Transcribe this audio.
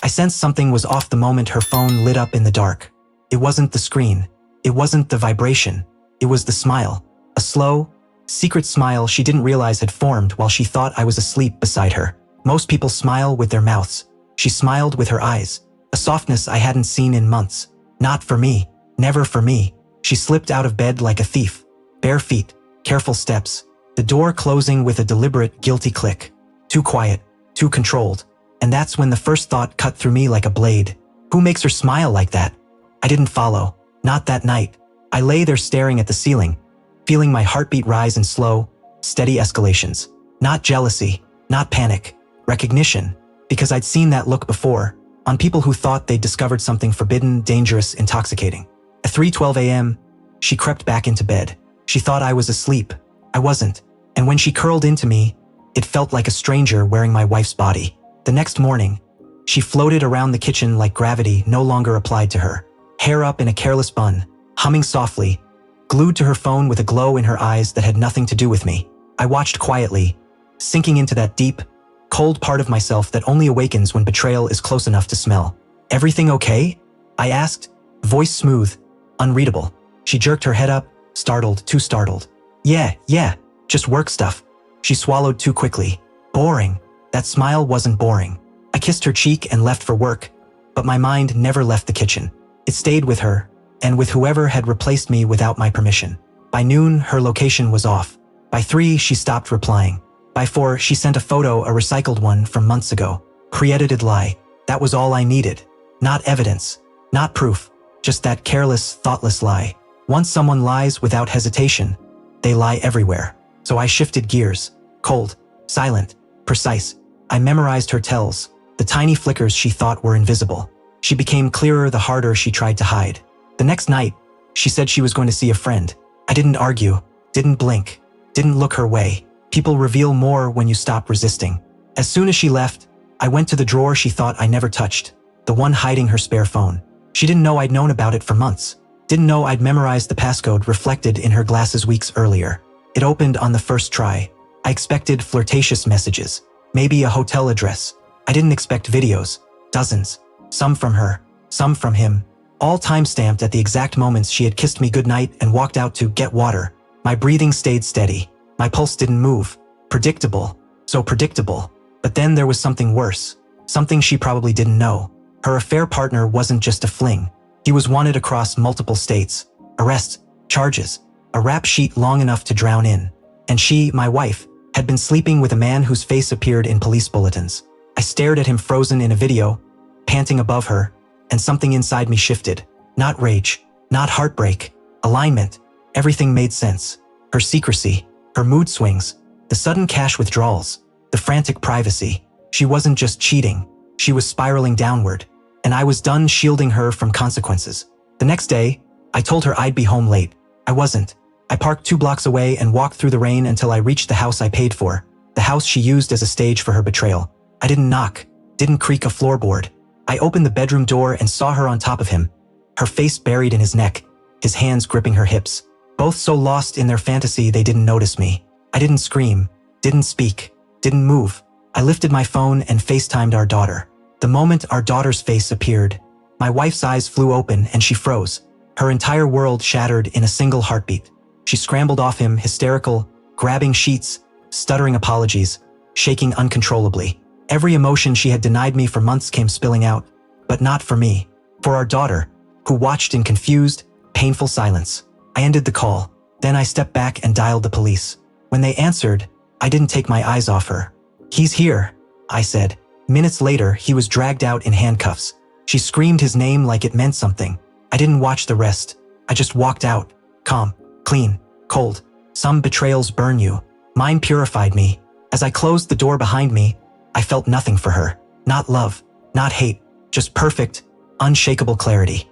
I sensed something was off the moment her phone lit up in the dark. It wasn't the screen. It wasn't the vibration. It was the smile. A slow, secret smile she didn't realize had formed while she thought I was asleep beside her. Most people smile with their mouths. She smiled with her eyes. A softness I hadn't seen in months. Not for me. Never for me. She slipped out of bed like a thief. Bare feet. Careful steps. The door closing with a deliberate, guilty click. Too quiet. Too controlled. And that's when the first thought cut through me like a blade. Who makes her smile like that? I didn't follow. Not that night. I lay there staring at the ceiling, feeling my heartbeat rise in slow, steady escalations. Not jealousy. Not panic. Recognition. Because I'd seen that look before, on people who thought they'd discovered something forbidden, dangerous, intoxicating. At 3:12 a.m., she crept back into bed. She thought I was asleep. I wasn't. And when she curled into me, it felt like a stranger wearing my wife's body. The next morning, she floated around the kitchen like gravity no longer applied to her. Hair up in a careless bun, humming softly, glued to her phone with a glow in her eyes that had nothing to do with me. I watched quietly, sinking into that deep, cold part of myself that only awakens when betrayal is close enough to smell. "Everything okay?" I asked, voice smooth, unreadable. She jerked her head up, startled, too startled. Yeah, just work stuff." She swallowed too quickly. Boring. That smile wasn't boring. I kissed her cheek and left for work, but my mind never left the kitchen. It stayed with her, and with whoever had replaced me without my permission. By noon, her location was off. By 3, she stopped replying. By 4, she sent a photo, a recycled one from months ago. Pre-edited lie. That was all I needed. Not evidence. Not proof. Just that careless, thoughtless lie. Once someone lies without hesitation, they lie everywhere. So I shifted gears. Cold, silent, precise. I memorized her tells, the tiny flickers she thought were invisible. She became clearer the harder she tried to hide. The next night, she said she was going to see a friend. I didn't argue, didn't blink, didn't look her way. People reveal more when you stop resisting. As soon as she left, I went to the drawer she thought I never touched, the one hiding her spare phone. She didn't know I'd known about it for months. Didn't know I'd memorized the passcode reflected in her glasses weeks earlier. It opened on the first try. I expected flirtatious messages, maybe a hotel address. I didn't expect videos, dozens, some from her, some from him, all time-stamped at the exact moments she had kissed me goodnight and walked out to get water. My breathing stayed steady. My pulse didn't move. Predictable, so predictable. But then there was something worse, something she probably didn't know. Her affair partner wasn't just a fling. He was wanted across multiple states. Arrests, charges, a rap sheet long enough to drown in. And she, my wife, had been sleeping with a man whose face appeared in police bulletins. I stared at him frozen in a video, panting above her, and something inside me shifted. Not rage, not heartbreak, alignment. Everything made sense. Her secrecy, her mood swings, the sudden cash withdrawals, the frantic privacy. She wasn't just cheating, she was spiraling downward, and I was done shielding her from consequences. The next day, I told her I'd be home late. I wasn't. I parked 2 blocks away and walked through the rain until I reached the house I paid for, the house she used as a stage for her betrayal. I didn't knock, didn't creak a floorboard. I opened the bedroom door and saw her on top of him, her face buried in his neck, his hands gripping her hips, both so lost in their fantasy they didn't notice me. I didn't scream, didn't speak, didn't move. I lifted my phone and FaceTimed our daughter. The moment our daughter's face appeared, my wife's eyes flew open and she froze. Her entire world shattered in a single heartbeat. She scrambled off him, hysterical, grabbing sheets, stuttering apologies, shaking uncontrollably. Every emotion she had denied me for months came spilling out, but not for me, for our daughter, who watched in confused, painful silence. I ended the call. Then I stepped back and dialed the police. When they answered, I didn't take my eyes off her. "He's here," I said. Minutes later, he was dragged out in handcuffs. She screamed his name like it meant something. I didn't watch the rest. I just walked out, calm, clean, cold. Some betrayals burn you. Mine purified me. As I closed the door behind me, I felt nothing for her. Not love, not hate, just perfect, unshakable clarity.